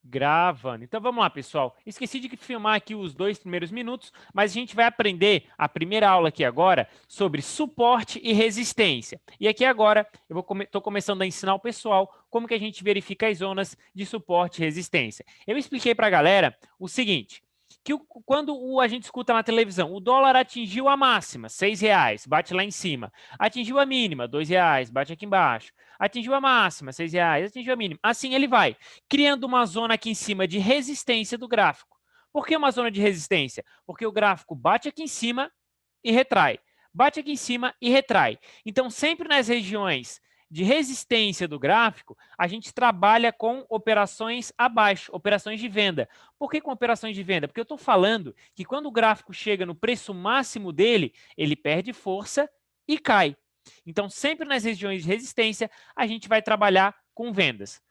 Gravando. Então vamos lá, pessoal. Esqueci de filmar aqui os 2 primeiros minutos, mas a gente vai aprender a primeira aula aqui agora sobre suporte e resistência. E aqui agora eu estou começando a ensinar o pessoal como que a gente verifica as zonas de suporte e resistência. Eu expliquei para a galera o seguinte, que quando a gente escuta na televisão, o dólar atingiu a máxima, R$ 6, bate lá em cima. Atingiu a mínima, R$ 2, bate aqui embaixo. Atingiu a máxima, R$ 6, atingiu a mínima. Assim ele vai criando uma zona aqui em cima de resistência do gráfico. Por que uma zona de resistência? Porque o gráfico bate aqui em cima e retrai. Bate aqui em cima e retrai. Então, sempre nas regiões de resistência do gráfico, a gente trabalha com operações abaixo, operações de venda. Por que com operações de venda? Porque eu estou falando que quando o gráfico chega no preço máximo dele, ele perde força e cai. Então, sempre nas regiões de resistência, a gente vai trabalhar com vendas.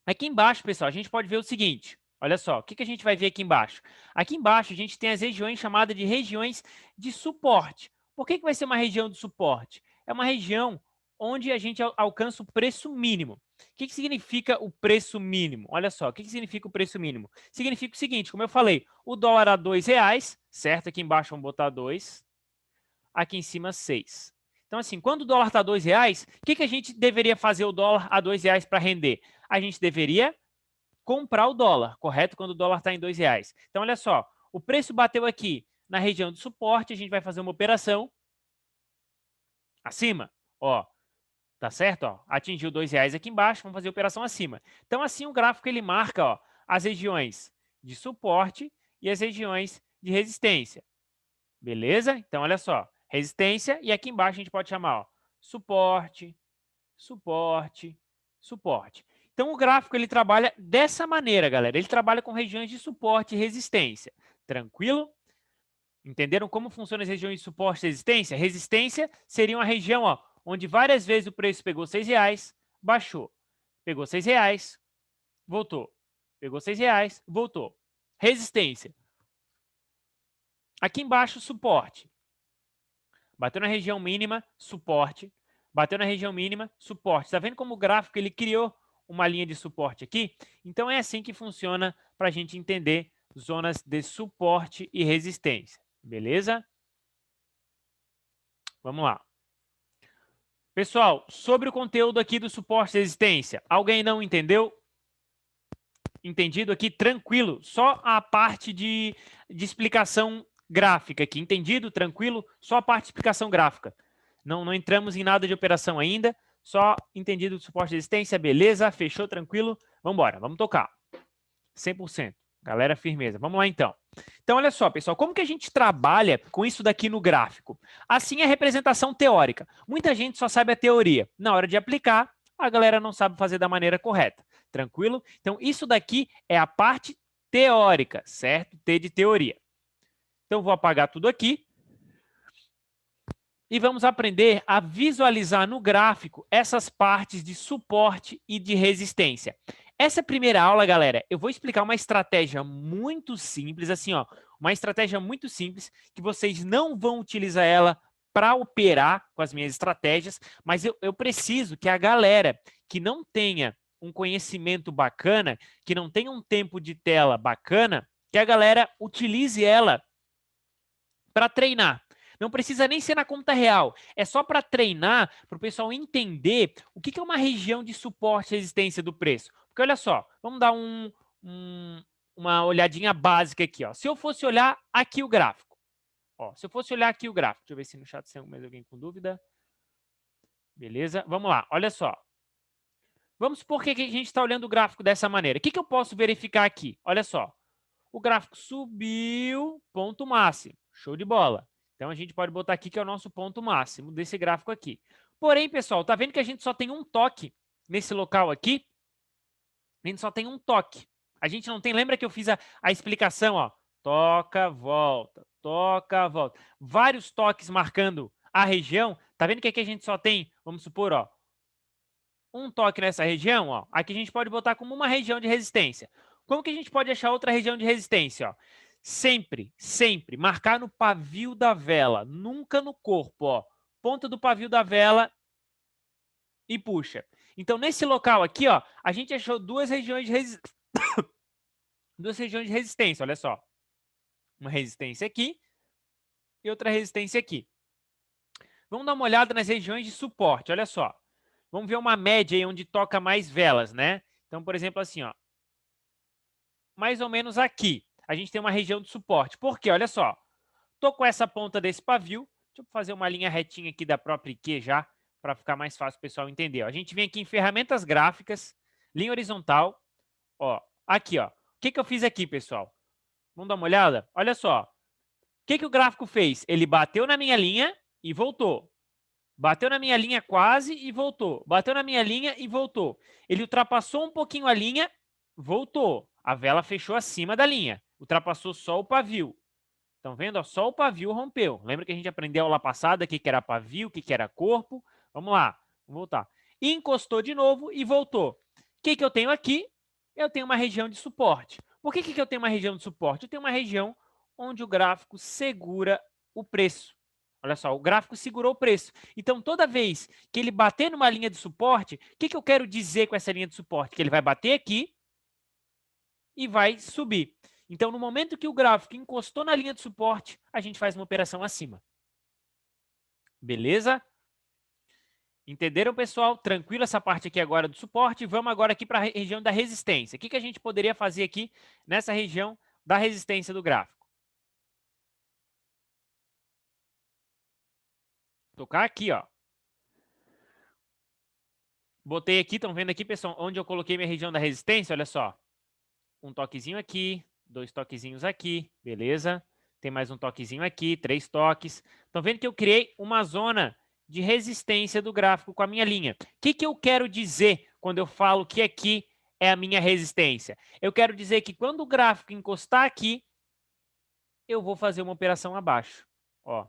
Aqui embaixo, pessoal, a gente pode ver o seguinte. Olha só, o que a gente vai ver aqui embaixo? Aqui embaixo, a gente tem as regiões chamadas de regiões de suporte. Por que vai ser uma região de suporte? É uma região onde a gente alcança o preço mínimo. O que significa o preço mínimo? Olha só, o que significa o preço mínimo? Significa o seguinte, como eu falei, o dólar a R$ 2, certo? Aqui embaixo vamos botar 2, aqui em cima 6. Então, assim, quando o dólar está R$ 2, o que a gente deveria fazer o dólar a R$ 2 para render? A gente deveria comprar o dólar, correto? Quando o dólar está em R$ 2. Então, olha só, o preço bateu aqui na região de suporte, a gente vai fazer uma operação acima, ó, tá certo? Ó, atingiu R$ 2 aqui embaixo, vamos fazer a operação acima. Então, assim, o gráfico ele marca, ó, as regiões de suporte e as regiões de resistência. Beleza? Então, olha só, resistência e aqui embaixo a gente pode chamar, ó, suporte, suporte, suporte. Então, o gráfico ele trabalha dessa maneira, galera. Ele trabalha com regiões de suporte e resistência. Tranquilo? Entenderam como funcionam as regiões de suporte e resistência? Resistência seria uma região ó, onde várias vezes o preço pegou R$ 6, baixou. Pegou R$ 6, voltou. Pegou R$ 6, voltou. Resistência. Aqui embaixo, suporte. Bateu na região mínima, suporte. Bateu na região mínima, suporte. Está vendo como o gráfico ele criou uma linha de suporte aqui? Então, é assim que funciona para a gente entender zonas de suporte e resistência. Beleza? Vamos lá. Pessoal, sobre o conteúdo aqui do suporte e resistência, alguém não entendeu? Entendido aqui? Tranquilo. Só a parte de explicação gráfica aqui. Entendido? Tranquilo? Só a parte de explicação gráfica. Não entramos em nada de operação ainda. Só entendido do suporte e resistência. Beleza? Fechou? Tranquilo? Vamos embora. Vamos tocar. 100%. Galera, firmeza. Vamos lá, então. Então, olha só, pessoal. Como que a gente trabalha com isso daqui no gráfico? Assim é a representação teórica. Muita gente só sabe a teoria. Na hora de aplicar, a galera não sabe fazer da maneira correta. Tranquilo? Então, isso daqui é a parte teórica, certo? T de teoria. Então, vou apagar tudo aqui. E vamos aprender a visualizar no gráfico essas partes de suporte e de resistência. Essa primeira aula, galera, eu vou explicar uma estratégia muito simples, assim, ó, uma estratégia muito simples, que vocês não vão utilizar ela para operar com as minhas estratégias, mas eu preciso que a galera que não tenha um conhecimento bacana, que não tenha um tempo de tela bacana, que a galera utilize ela para treinar. Não precisa nem ser na conta real. É só para treinar, para o pessoal entender o que é uma região de suporte e resistência do preço. Porque olha só, vamos dar uma olhadinha básica aqui. Ó. Se eu fosse olhar aqui o gráfico. Ó, se eu fosse olhar aqui o gráfico. Deixa eu ver se no chat tem mais alguém com dúvida. Beleza? Vamos lá, olha só. Vamos supor que a gente está olhando o gráfico dessa maneira. O que eu posso verificar aqui? Olha só. O gráfico subiu, ponto máximo. Show de bola. Então, a gente pode botar aqui que é o nosso ponto máximo desse gráfico aqui. Porém, pessoal, tá vendo que a gente só tem um toque nesse local aqui? A gente só tem um toque. A gente não tem... Lembra que eu fiz a explicação, ó? Toca, volta, toca, volta. Vários toques marcando a região. Tá vendo que aqui a gente só tem, vamos supor, ó, um toque nessa região, ó. Aqui a gente pode botar como uma região de resistência. Como que a gente pode achar outra região de resistência? Ó? Sempre, sempre marcar no pavio da vela, nunca no corpo. Ó. Ponta do pavio da vela e puxa. Então, nesse local aqui, ó, a gente achou duas regiões de resistência, olha só. Uma resistência aqui e outra resistência aqui. Vamos dar uma olhada nas regiões de suporte, olha só. Vamos ver uma média aí onde toca mais velas, né? Então, por exemplo, assim, ó. Mais ou menos aqui, a gente tem uma região de suporte. Por quê? Olha só. Tô com essa ponta desse pavio. Deixa eu fazer uma linha retinha aqui da própria IQ já, para ficar mais fácil o pessoal entender. Ó, a gente vem aqui em ferramentas gráficas, linha horizontal. Ó, aqui, ó. O que eu fiz aqui, pessoal? Vamos dar uma olhada? Olha só. O que o gráfico fez? Ele bateu na minha linha e voltou. Bateu na minha linha quase e voltou. Bateu na minha linha e voltou. Ele ultrapassou um pouquinho a linha, voltou. A vela fechou acima da linha. Ultrapassou só o pavio. Estão vendo? Só o pavio rompeu. Lembra que a gente aprendeu lá passada o que era pavio, o que era corpo? Vamos lá, vamos voltar. Encostou de novo e voltou. O que eu tenho aqui? Eu tenho uma região de suporte. Por que eu tenho uma região de suporte? Eu tenho uma região onde o gráfico segura o preço. Olha só, o gráfico segurou o preço. Então, toda vez que ele bater numa linha de suporte, o que eu quero dizer com essa linha de suporte? Que ele vai bater aqui e vai subir. Então, no momento que o gráfico encostou na linha de suporte, a gente faz uma operação acima. Beleza? Entenderam, pessoal? Tranquilo essa parte aqui agora do suporte. Vamos agora aqui para a região da resistência. O que a gente poderia fazer aqui nessa região da resistência do gráfico? Tocar aqui, ó. Botei aqui, estão vendo aqui, pessoal, onde eu coloquei minha região da resistência? Olha só. Um toquezinho aqui, 2 toquezinhos aqui, beleza? Tem mais um toquezinho aqui, 3 toques. Estão vendo que eu criei uma zona de resistência do gráfico com a minha linha. O que eu quero dizer quando eu falo que aqui é a minha resistência? Eu quero dizer que quando o gráfico encostar aqui, eu vou fazer uma operação abaixo. Ó.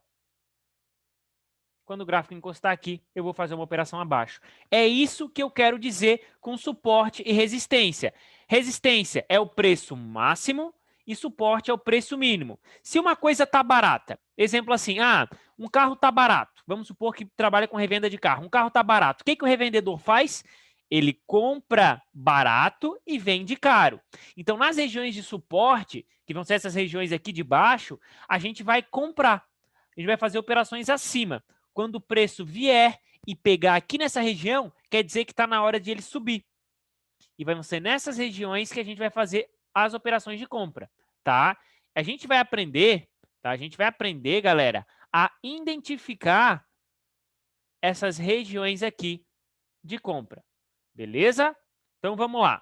Quando o gráfico encostar aqui, eu vou fazer uma operação abaixo. É isso que eu quero dizer com suporte e resistência. Resistência é o preço máximo e suporte é o preço mínimo. Se uma coisa está barata, exemplo assim, um carro está barato. Vamos supor que trabalha com revenda de carro. Um carro está barato. O que o revendedor faz? Ele compra barato e vende caro. Então, nas regiões de suporte, que vão ser essas regiões aqui de baixo, a gente vai comprar. A gente vai fazer operações acima. Quando o preço vier e pegar aqui nessa região, quer dizer que está na hora de ele subir. E vai ser nessas regiões que a gente vai fazer as operações de compra, tá? A gente vai aprender, tá? A gente vai aprender, galera, a identificar essas regiões aqui de compra, beleza? Então, vamos lá.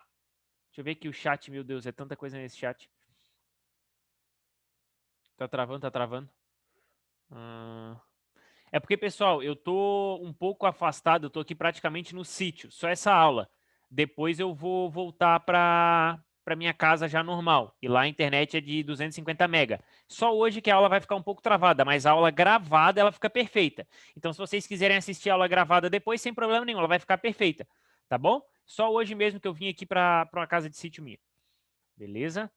Deixa eu ver aqui o chat, meu Deus, é tanta coisa nesse chat. Tá travando, tá travando. É porque, pessoal, eu tô um pouco afastado, eu tô aqui praticamente no sítio, só essa aula. Depois eu vou voltar para minha casa já normal. E lá a internet é de 250 mega. Só hoje que a aula vai ficar um pouco travada, mas a aula gravada ela fica perfeita. Então, se vocês quiserem assistir a aula gravada depois, sem problema nenhum, ela vai ficar perfeita, tá bom? Só hoje mesmo que eu vim aqui para uma casa de sítio minha. Beleza?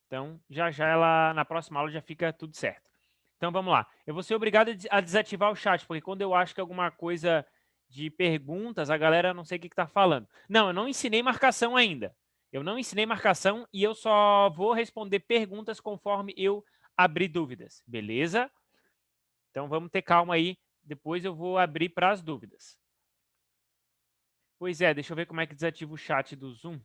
Então, já ela na próxima aula já fica tudo certo. Então, vamos lá. Eu vou ser obrigado a desativar o chat, porque quando eu acho que alguma coisa de perguntas, a galera não sei o que está falando. Não, eu não ensinei marcação ainda. Eu não ensinei marcação e eu só vou responder perguntas conforme eu abrir dúvidas, beleza? Então, vamos ter calma aí. Depois eu vou abrir para as dúvidas. Pois é, deixa eu ver como é que desativa o chat do Zoom.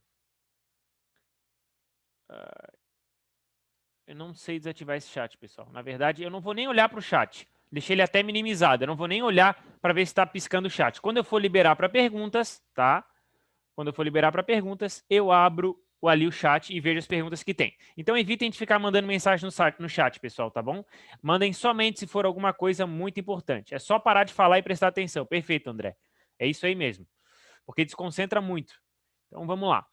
Eu não sei desativar esse chat, pessoal. Na verdade, eu não vou nem olhar para o chat. Deixei ele até minimizado. Eu não vou nem olhar para ver se está piscando o chat. Quando eu for liberar para perguntas, tá? Quando eu for liberar para perguntas, eu abro ali o chat e vejo as perguntas que tem. Então, evitem de ficar mandando mensagem no chat, pessoal, tá bom? Mandem somente se for alguma coisa muito importante. É só parar de falar e prestar atenção. Perfeito, André. É isso aí mesmo. Porque desconcentra muito. Então, vamos lá.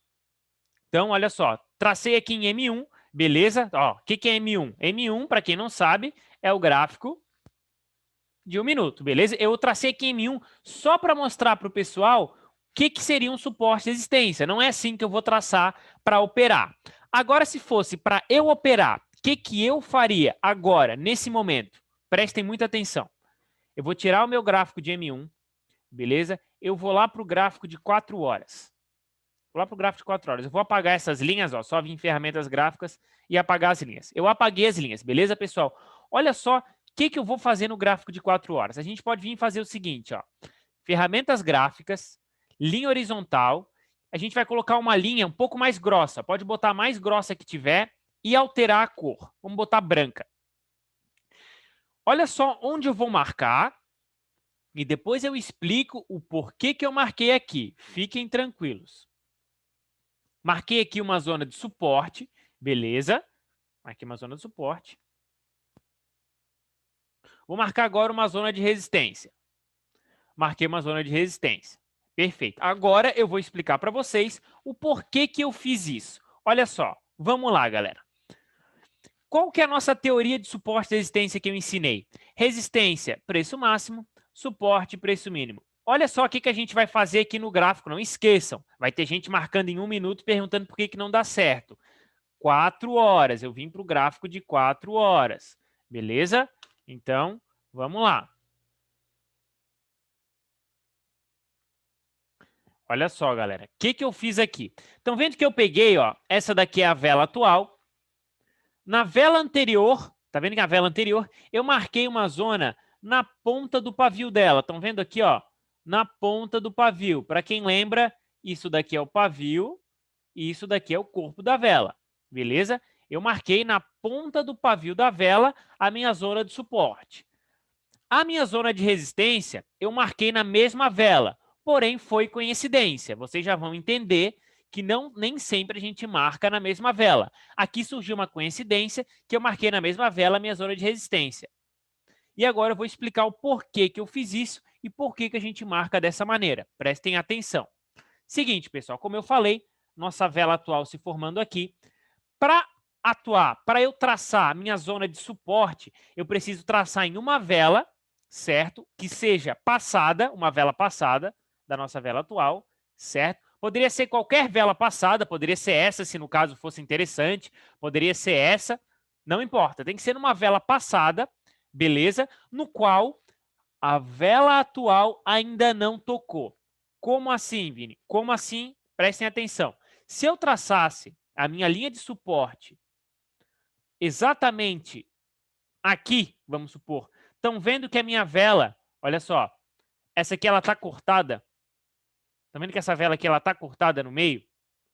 Então, olha só. Tracei aqui em M1. Beleza? Ó, o que é M1? M1, para quem não sabe, é o gráfico de 1 minuto, beleza? Eu tracei aqui M1 só para mostrar para o pessoal o que seria um suporte de resistência. Não é assim que eu vou traçar para operar. Agora, se fosse para eu operar, o que eu faria agora, nesse momento? Prestem muita atenção. Eu vou tirar o meu gráfico de M1, beleza? eu vou lá para o gráfico de 4 horas. Vou lá para o gráfico de 4 horas. Eu vou apagar essas linhas, ó, só vir em ferramentas gráficas e apagar as linhas. Eu apaguei as linhas, beleza, pessoal? Olha só o que eu vou fazer no gráfico de 4 horas. A gente pode vir fazer o seguinte, ó. Ferramentas gráficas, linha horizontal. A gente vai colocar uma linha um pouco mais grossa. Pode botar a mais grossa que tiver e alterar a cor. Vamos botar branca. Olha só onde eu vou marcar e depois eu explico o porquê que eu marquei aqui. Fiquem tranquilos. Marquei aqui uma zona de suporte, beleza? Marquei uma zona de suporte. Vou marcar agora uma zona de resistência. Marquei uma zona de resistência. Perfeito. Agora eu vou explicar para vocês o porquê que eu fiz isso. Olha só, vamos lá, galera. Qual que é a nossa teoria de suporte e resistência que eu ensinei? Resistência, preço máximo, suporte, preço mínimo. Olha só o que a gente vai fazer aqui no gráfico, não esqueçam. Vai ter gente marcando em 1 minuto perguntando por que não dá certo. 4 horas, eu vim para o gráfico de 4 horas, beleza? Então, vamos lá. Olha só, galera, o que eu fiz aqui? Estão vendo que eu peguei, ó, essa daqui é a vela atual. Na vela anterior, tá vendo que a vela anterior, eu marquei uma zona na ponta do pavio dela. Estão vendo aqui, ó, na ponta do pavio. Para quem lembra, isso daqui é o pavio e isso daqui é o corpo da vela, beleza? Eu marquei na ponta do pavio da vela a minha zona de suporte. A minha zona de resistência, eu marquei na mesma vela, porém foi coincidência. Vocês já vão entender que nem sempre a gente marca na mesma vela. Aqui surgiu uma coincidência que eu marquei na mesma vela a minha zona de resistência. E agora eu vou explicar o porquê que eu fiz isso e por que a gente marca dessa maneira. Prestem atenção. Seguinte, pessoal, como eu falei, nossa vela atual se formando aqui. Para atuar, para eu traçar a minha zona de suporte, eu preciso traçar em uma vela, certo? Que seja passada, uma vela passada da nossa vela atual, certo? Poderia ser qualquer vela passada, poderia ser essa, se no caso fosse interessante, poderia ser essa, não importa, tem que ser uma vela passada, beleza? No qual a vela atual ainda não tocou. Como assim, Vini? Como assim? Prestem atenção. Se eu traçasse a minha linha de suporte exatamente aqui, vamos supor, estão vendo que a minha vela, olha só, essa aqui ela está cortada. Estão vendo que essa vela aqui ela está cortada no meio?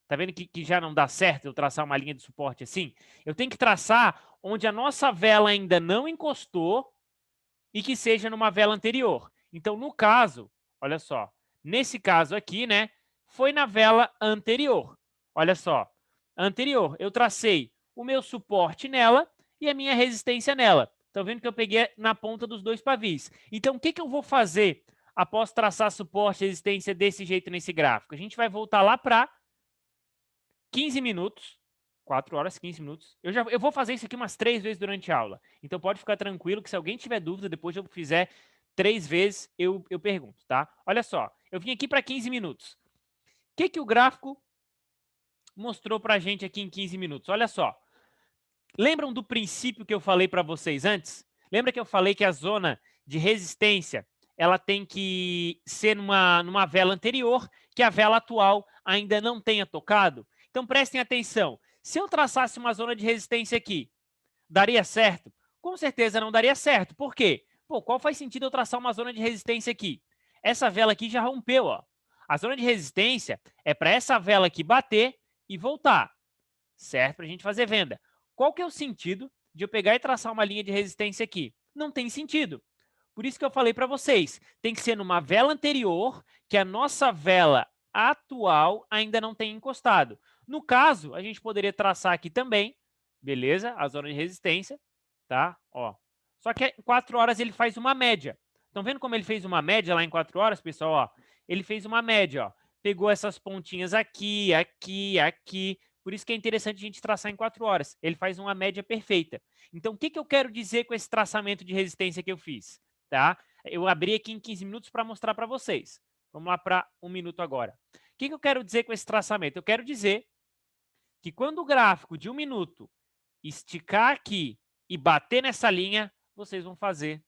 Está vendo que já não dá certo eu traçar uma linha de suporte assim? Eu tenho que traçar onde a nossa vela ainda não encostou e que seja numa vela anterior. Então, no caso, olha só, nesse caso aqui, né, foi na vela anterior. Olha só, anterior, eu tracei o meu suporte nela e a minha resistência nela. Estão vendo que eu peguei na ponta dos dois pavis. Então, o que eu vou fazer após traçar suporte e resistência desse jeito nesse gráfico? A gente vai voltar lá para 15 minutos, 4 horas, 15 minutos. Eu vou fazer isso aqui umas 3 vezes durante a aula. Então, pode ficar tranquilo que se alguém tiver dúvida, depois eu fizer 3 vezes, eu pergunto, tá? Olha só, eu vim aqui para 15 minutos. O que o gráfico mostrou para a gente aqui em 15 minutos? Olha só. Lembram do princípio que eu falei para vocês antes? Lembra que eu falei que a zona de resistência ela tem que ser numa vela anterior, que a vela atual ainda não tenha tocado? Então, prestem atenção. Se eu traçasse uma zona de resistência aqui, daria certo? Com certeza não daria certo. Por quê? Pô, qual faz sentido eu traçar uma zona de resistência aqui? Essa vela aqui já rompeu, ó. A zona de resistência é para essa vela aqui bater e voltar, certo? Para a gente fazer venda. Qual que é o sentido de eu pegar e traçar uma linha de resistência aqui? Não tem sentido. Por isso que eu falei para vocês, tem que ser numa vela anterior que a nossa vela atual ainda não tem encostado. No caso, a gente poderia traçar aqui também, beleza? A zona de resistência, tá? Ó. Só que em 4 horas ele faz uma média. Estão vendo como ele fez uma média lá em 4 horas, pessoal? Ó, ele fez uma média, ó. Pegou essas pontinhas aqui, aqui, aqui. Por isso que é interessante a gente traçar em 4 horas. Ele faz uma média perfeita. Então, o que eu quero dizer com esse traçamento de resistência que eu fiz? Tá? Eu abri aqui em 15 minutos para mostrar para vocês. Vamos lá para 1 minuto agora. O que eu quero dizer com esse traçamento? Eu quero dizer que quando o gráfico de 1 minuto esticar aqui e bater nessa linha, vocês vão fazer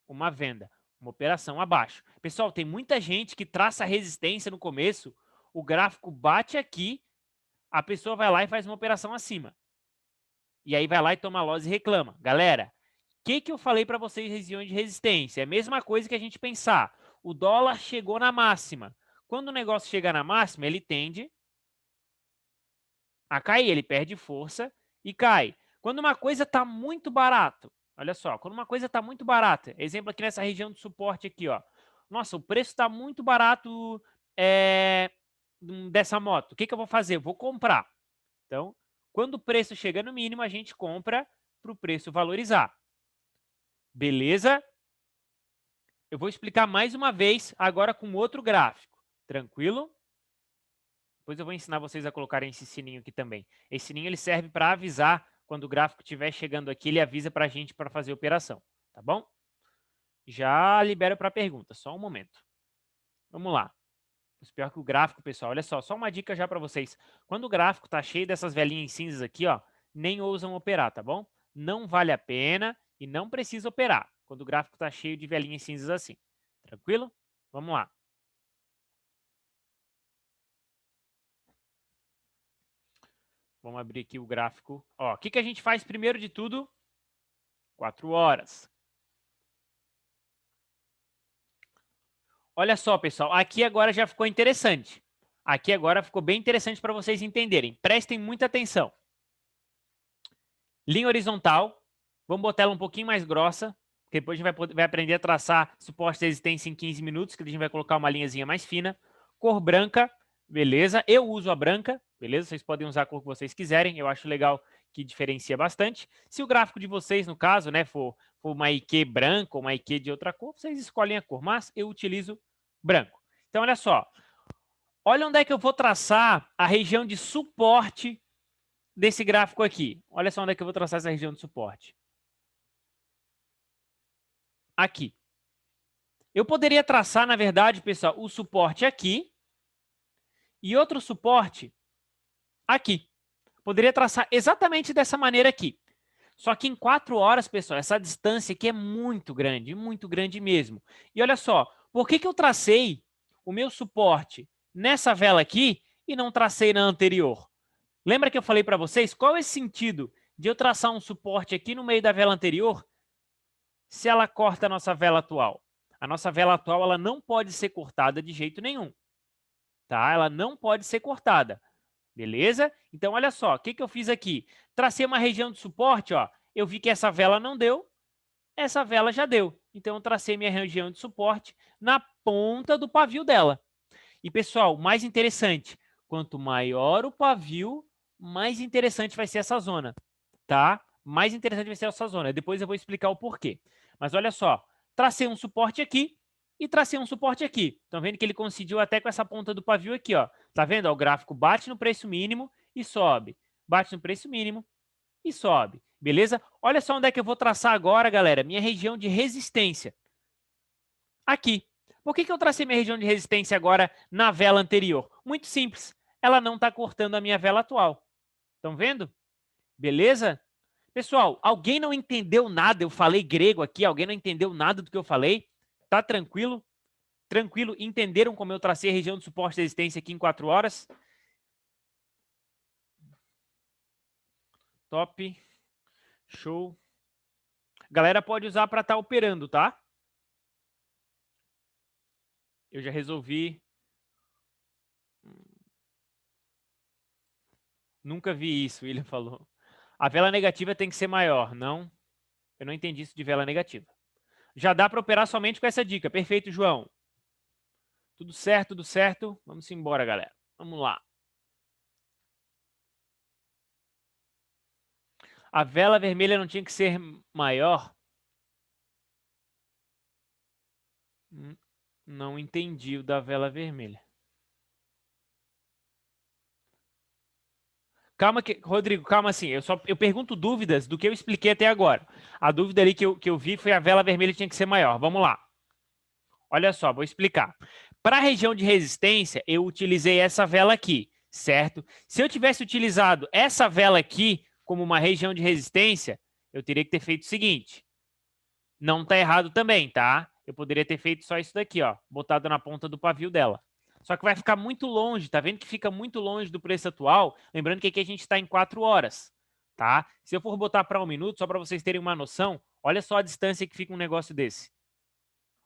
uma venda. Uma operação abaixo. Pessoal, tem muita gente que traça resistência no começo, o gráfico bate aqui, a pessoa vai lá e faz uma operação acima. E aí vai lá e toma loss e reclama. Galera, o que eu falei para vocês, regiões de resistência? É a mesma coisa que a gente pensar. O dólar chegou na máxima. Quando o negócio chega na máxima, ele tende a cair, ele perde força e cai. Quando uma coisa está muito barato, olha só, quando uma coisa está muito barata, exemplo aqui nessa região de suporte aqui, ó. Nossa, o preço está muito barato dessa moto. O que eu vou fazer? Eu vou comprar. Então, quando o preço chega no mínimo, a gente compra para o preço valorizar. Beleza? Eu vou explicar mais uma vez, agora com outro gráfico. Tranquilo? Depois eu vou ensinar vocês a colocarem esse sininho aqui também. Esse sininho ele serve para avisar quando o gráfico estiver chegando aqui, ele avisa para a gente para fazer a operação. Tá bom? Já libero para pergunta, só um momento. Vamos lá. Pior que o gráfico, pessoal, olha só uma dica já para vocês. Quando o gráfico está cheio dessas velhinhas cinzas aqui, ó, nem ousam operar, tá bom? Não vale a pena e não precisa operar quando o gráfico está cheio de velhinhas cinzas assim. Tranquilo? Vamos lá. Vamos abrir aqui o gráfico. Ó, o que a gente faz primeiro de tudo? 4 horas. Olha só, pessoal, aqui agora já ficou interessante. Aqui agora ficou bem interessante para vocês entenderem. Prestem muita atenção. Linha horizontal. Vamos botar ela um pouquinho mais grossa, porque depois a gente vai aprender a traçar suporte de resistência em 15 minutos, que a gente vai colocar uma linhazinha mais fina. Cor branca, beleza. Eu uso a branca, beleza? Vocês podem usar a cor que vocês quiserem. Eu acho legal que diferencia bastante. Se o gráfico de vocês, no caso, né, for uma IQ branca ou uma IQ de outra cor, vocês escolhem a cor, mas eu utilizo branco. Então, olha só. Olha onde é que eu vou traçar a região de suporte desse gráfico aqui. Olha só onde é que eu vou traçar essa região de suporte. Aqui. Eu poderia traçar, na verdade, pessoal, o suporte aqui e outro suporte aqui. Poderia traçar exatamente dessa maneira aqui. Só que em 4 horas, pessoal, essa distância aqui é muito grande mesmo. E olha só, por que eu tracei o meu suporte nessa vela aqui e não tracei na anterior? Lembra que eu falei para vocês qual é o sentido de eu traçar um suporte aqui no meio da vela anterior se ela corta a nossa vela atual? A nossa vela atual ela não pode ser cortada de jeito nenhum. Tá? Ela não pode ser cortada. Beleza? Então, olha só, o que eu fiz aqui? Tracei uma região de suporte, ó. Eu vi que essa vela não deu, essa vela já deu. Então, eu tracei minha região de suporte na ponta do pavio dela. E, pessoal, mais interessante, quanto maior o pavio, mais interessante vai ser essa zona, tá? Mais interessante vai ser essa zona. Depois eu vou explicar o porquê. Mas olha só, tracei um suporte aqui e tracei um suporte aqui. Estão vendo que ele coincidiu até com essa ponta do pavio aqui, ó. Tá vendo? Ó, o gráfico bate no preço mínimo e sobe. Bate no preço mínimo e sobe. Beleza? Olha só onde é que eu vou traçar agora, galera, minha região de resistência. Aqui. Por que eu tracei minha região de resistência agora na vela anterior? Muito simples. Ela não está cortando a minha vela atual. Estão vendo? Beleza? Pessoal, alguém não entendeu nada? Eu falei grego aqui. Alguém não entendeu nada do que eu falei? Tá tranquilo? Tranquilo? Entenderam como eu tracei a região de suporte e resistência aqui em 4 horas? Top. Show. Galera pode usar para estar operando, tá? Eu já resolvi. Nunca vi isso, William falou. A vela negativa tem que ser maior. Não, eu não entendi isso de vela negativa. Já dá para operar somente com essa dica. Perfeito, João. Tudo certo, tudo certo. Vamos embora, galera. Vamos lá. A vela vermelha não tinha que ser maior? Não entendi o da vela vermelha. Calma, Rodrigo, calma assim. Eu pergunto dúvidas do que eu expliquei até agora. A dúvida ali que eu vi foi a vela vermelha tinha que ser maior. Vamos lá. Olha só, vou explicar. Para a região de resistência, eu utilizei essa vela aqui, certo? Se eu tivesse utilizado essa vela aqui como uma região de resistência, eu teria que ter feito o seguinte. Não está errado também, tá? Eu poderia ter feito só isso daqui, ó, botado na ponta do pavio dela. Só que vai ficar muito longe, tá vendo que fica muito longe do preço atual? Lembrando que aqui a gente está em 4 horas, tá? Se eu for botar para 1 minuto, só para vocês terem uma noção, olha só a distância que fica um negócio desse.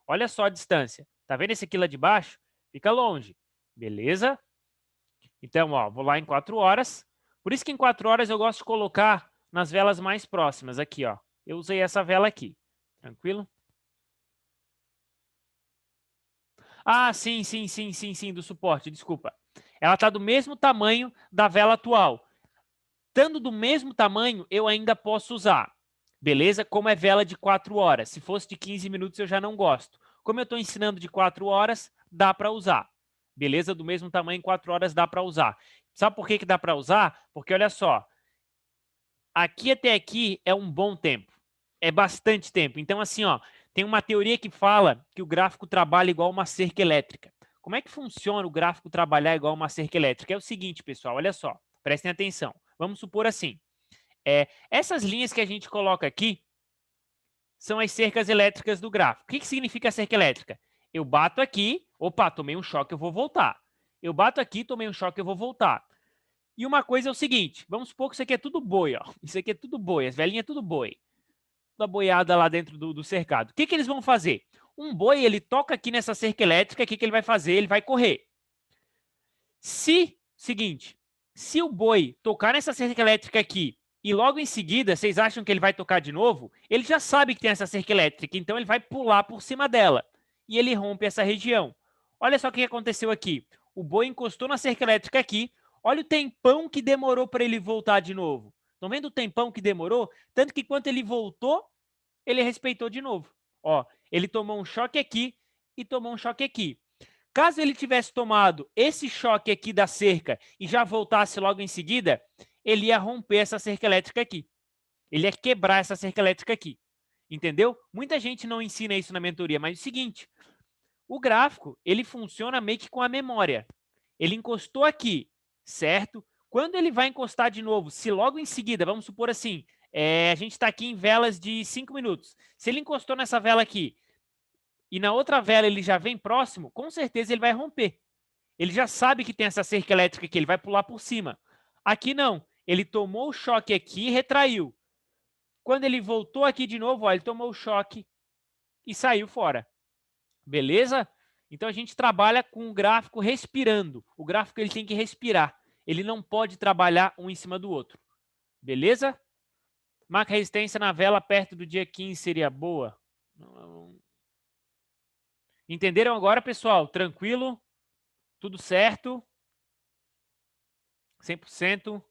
Olha só a distância. Tá vendo esse aqui lá de baixo? Fica longe, beleza? Então, ó, vou lá em 4 horas. Por isso que em 4 horas eu gosto de colocar nas velas mais próximas, aqui, ó. Eu usei essa vela aqui, tranquilo? Ah, sim, do suporte, desculpa. Ela está do mesmo tamanho da vela atual. Estando do mesmo tamanho, eu ainda posso usar, beleza? Como é vela de 4 horas. Se fosse de 15 minutos, eu já não gosto. Como eu estou ensinando de 4 horas, dá para usar. Beleza? Do mesmo tamanho, 4 horas dá para usar. Sabe por que dá para usar? Porque, olha só, aqui até aqui é um bom tempo. É bastante tempo. Então, assim, ó, tem uma teoria que fala que o gráfico trabalha igual uma cerca elétrica. Como é que funciona o gráfico trabalhar igual uma cerca elétrica? É o seguinte, pessoal, olha só, prestem atenção. Vamos supor assim, essas linhas que a gente coloca aqui são as cercas elétricas do gráfico. O que significa a cerca elétrica? Eu bato aqui, opa, tomei um choque, eu vou voltar. Eu bato aqui, tomei um choque, eu vou voltar. E uma coisa é o seguinte, vamos supor que isso aqui é tudo boi, ó. Isso aqui é tudo boi, as velhinhas é tudo boi. Da boiada lá dentro do cercado. O que eles vão fazer? Um boi, ele toca aqui nessa cerca elétrica, o que ele vai fazer? Ele vai correr. Seguinte, se o boi tocar nessa cerca elétrica aqui e logo em seguida, vocês acham que ele vai tocar de novo? Ele já sabe que tem essa cerca elétrica, então ele vai pular por cima dela e ele rompe essa região. Olha só o que aconteceu aqui. O boi encostou na cerca elétrica aqui. Olha o tempão que demorou para ele voltar de novo. Estão vendo o tempão que demorou? Tanto que quando ele voltou, ele respeitou de novo. Ó, ele tomou um choque aqui e tomou um choque aqui. Caso ele tivesse tomado esse choque aqui da cerca e já voltasse logo em seguida, ele ia romper essa cerca elétrica aqui. Ele ia quebrar essa cerca elétrica aqui. Entendeu? Muita gente não ensina isso na mentoria, mas é o seguinte, o gráfico, ele funciona meio que com a memória. Ele encostou aqui, certo? Quando ele vai encostar de novo, se logo em seguida, vamos supor assim, a gente está aqui em velas de 5 minutos. Se ele encostou nessa vela aqui e na outra vela ele já vem próximo, com certeza ele vai romper. Ele já sabe que tem essa cerca elétrica aqui, ele vai pular por cima. Aqui não, ele tomou o choque aqui e retraiu. Quando ele voltou aqui de novo, ó, ele tomou o choque e saiu fora. Beleza? Então a gente trabalha com o gráfico respirando. O gráfico ele tem que respirar. Ele não pode trabalhar um em cima do outro. Beleza? Marca resistência na vela perto do dia 15 seria boa. Entenderam agora, pessoal? Tranquilo? Tudo certo? 100%?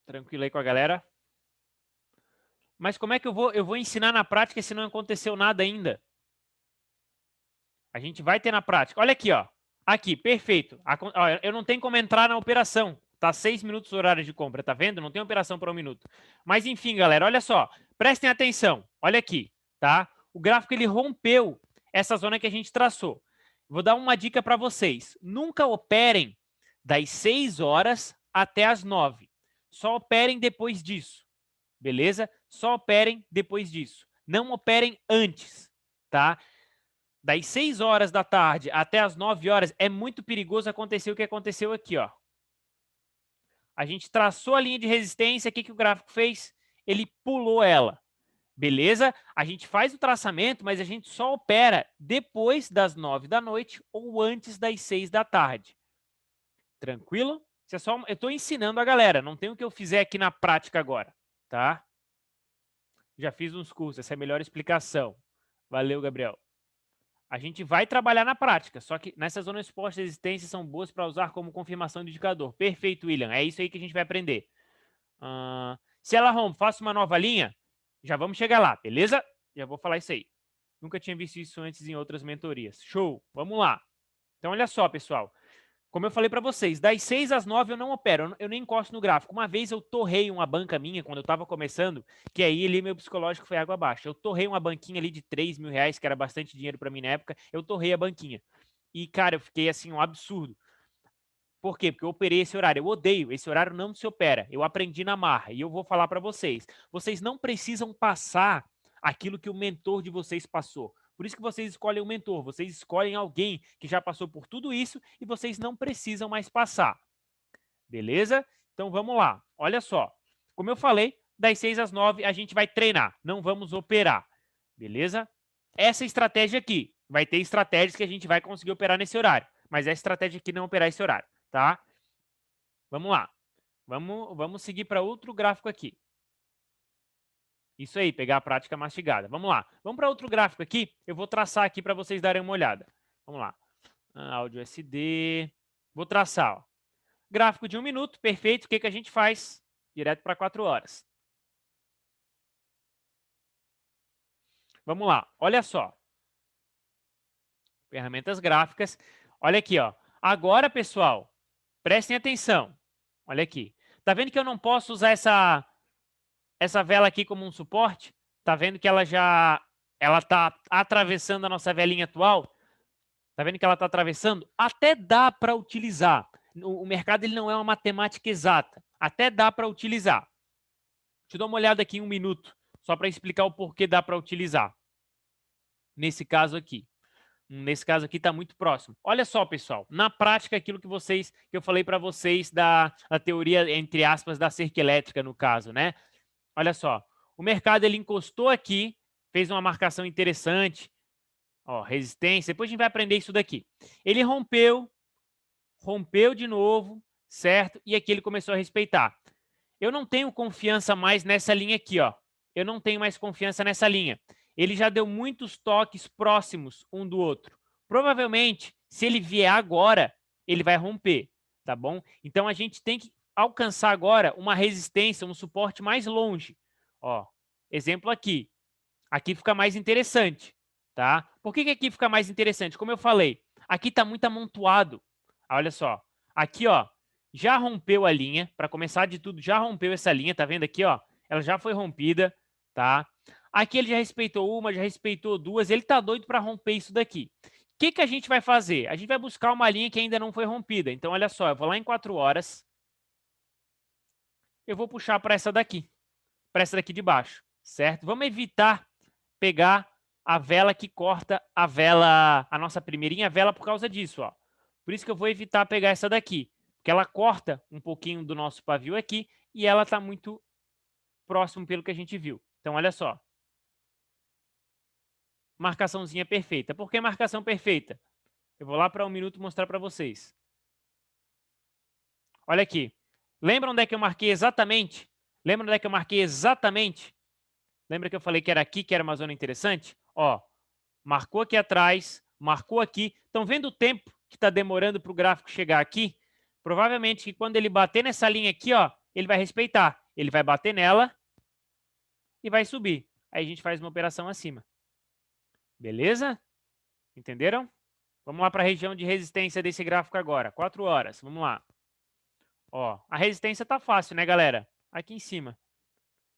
Tranquilo aí com a galera? Mas como é que eu vou ensinar na prática se não aconteceu nada ainda? A gente vai ter na prática. Olha aqui, ó. Aqui, perfeito. Eu não tenho como entrar na operação. Tá 6 minutos o horário de compra, tá vendo? Não tem operação para 1 minuto. Mas enfim, galera, olha só. Prestem atenção. Olha aqui, tá? O gráfico ele rompeu essa zona que a gente traçou. Vou dar uma dica para vocês. Nunca operem das 6 horas até as 9. Só operem depois disso. Beleza? Só operem depois disso. Não operem antes, tá? Das 6 horas da tarde até as 9 horas, é muito perigoso acontecer o que aconteceu aqui, ó. A gente traçou a linha de resistência, o que o gráfico fez? Ele pulou ela. Beleza? A gente faz o traçamento, mas a gente só opera depois das 9 da noite ou antes das 6 da tarde. Tranquilo? Isso é só, eu estou ensinando a galera, não tem o que eu fizer aqui na prática agora, tá? Já fiz uns cursos, essa é a melhor explicação. Valeu, Gabriel. A gente vai trabalhar na prática, só que nessas zonas expostas de resistência são boas para usar como confirmação de indicador. Perfeito, William. É isso aí que a gente vai aprender. Se ela rompe, faça uma nova linha, já vamos chegar lá, beleza? Já vou falar isso aí. Nunca tinha visto isso antes em outras mentorias. Show, vamos lá. Então, olha só, pessoal. Como eu falei para vocês, das 6 às 9 eu não opero, eu nem encosto no gráfico. Uma vez eu torrei uma banca minha, quando eu estava começando, que aí ali meu psicológico foi água abaixo. Eu torrei uma banquinha ali de 3 mil reais, que era bastante dinheiro para mim na época, eu torrei a banquinha. E, cara, eu fiquei assim, um absurdo. Por quê? Porque eu operei esse horário. Eu odeio, esse horário não se opera. Eu aprendi na marra e eu vou falar para vocês. Vocês não precisam passar aquilo que o mentor de vocês passou. Por isso que vocês escolhem o mentor, vocês escolhem alguém que já passou por tudo isso e vocês não precisam mais passar. Beleza? Então vamos lá. Olha só. Como eu falei, das 6 às 9 a gente vai treinar, não vamos operar. Beleza? Essa estratégia aqui. Vai ter estratégias que a gente vai conseguir operar nesse horário, mas essa estratégia aqui não operar esse horário, tá? Vamos lá. Vamos seguir para outro gráfico aqui. Isso aí, pegar a prática mastigada. Vamos lá. Vamos para outro gráfico aqui. Eu vou traçar aqui para vocês darem uma olhada. Vamos lá. Áudio SD. Vou traçar, ó. Gráfico de 1 minuto, perfeito. O que a gente faz? Direto para 4 horas. Vamos lá, olha só. Ferramentas gráficas. Olha aqui, ó. Agora, pessoal, prestem atenção. Olha aqui. Tá vendo que eu não posso usar essa vela aqui como um suporte? Tá vendo que ela tá atravessando a nossa velinha atual? Tá vendo que ela tá atravessando? Até dá para utilizar. O mercado ele não é uma matemática exata. Até dá para utilizar. Deixa eu dar uma olhada aqui em 1 minuto, só para explicar o porquê dá para utilizar. Nesse caso aqui. Nesse caso aqui está muito próximo. Olha só, pessoal, na prática, aquilo que eu falei para vocês da teoria, entre aspas, da cerca elétrica, no caso, né? Olha só, o mercado ele encostou aqui, fez uma marcação interessante, ó, resistência, depois a gente vai aprender isso daqui. Ele rompeu de novo, certo? E aqui ele começou a respeitar. Eu não tenho confiança mais nessa linha aqui, ó. Eu não tenho mais confiança nessa linha. Ele já deu muitos toques próximos um do outro. Provavelmente, se ele vier agora, ele vai romper, tá bom? Então, a gente tem que alcançar agora uma resistência, um suporte mais longe. Ó, exemplo aqui. Aqui fica mais interessante, tá? Por que aqui fica mais interessante? Como eu falei, aqui está muito amontoado. Olha só. Aqui, ó, já rompeu a linha. Para começar de tudo, já rompeu essa linha. Tá vendo aqui, ó? Ela já foi rompida, tá? Aqui ele já respeitou uma, já respeitou duas. Ele tá doido para romper isso daqui. O que a gente vai fazer? A gente vai buscar uma linha que ainda não foi rompida. Então, olha só, eu vou lá em 4 horas. Eu vou puxar para essa daqui de baixo, certo? Vamos evitar pegar a vela que corta a nossa primeirinha vela por causa disso, ó. Por isso que eu vou evitar pegar essa daqui, porque ela corta um pouquinho do nosso pavio aqui e ela está muito próximo pelo que a gente viu. Então, olha só. Marcaçãozinha perfeita. Por que marcação perfeita? Eu vou lá para 1 minuto mostrar para vocês. Olha aqui. Lembra onde é que eu marquei exatamente? Lembra onde é que eu marquei exatamente? Lembra que eu falei que era aqui, que era uma zona interessante? Ó, marcou aqui atrás, marcou aqui. Estão vendo o tempo que está demorando para o gráfico chegar aqui? Provavelmente que quando ele bater nessa linha aqui, ó, ele vai respeitar. Ele vai bater nela e vai subir. Aí a gente faz uma operação acima. Beleza? Entenderam? Vamos lá para a região de resistência desse gráfico agora. 4 horas. Vamos lá. Ó, a resistência está fácil, né, galera? Aqui em cima.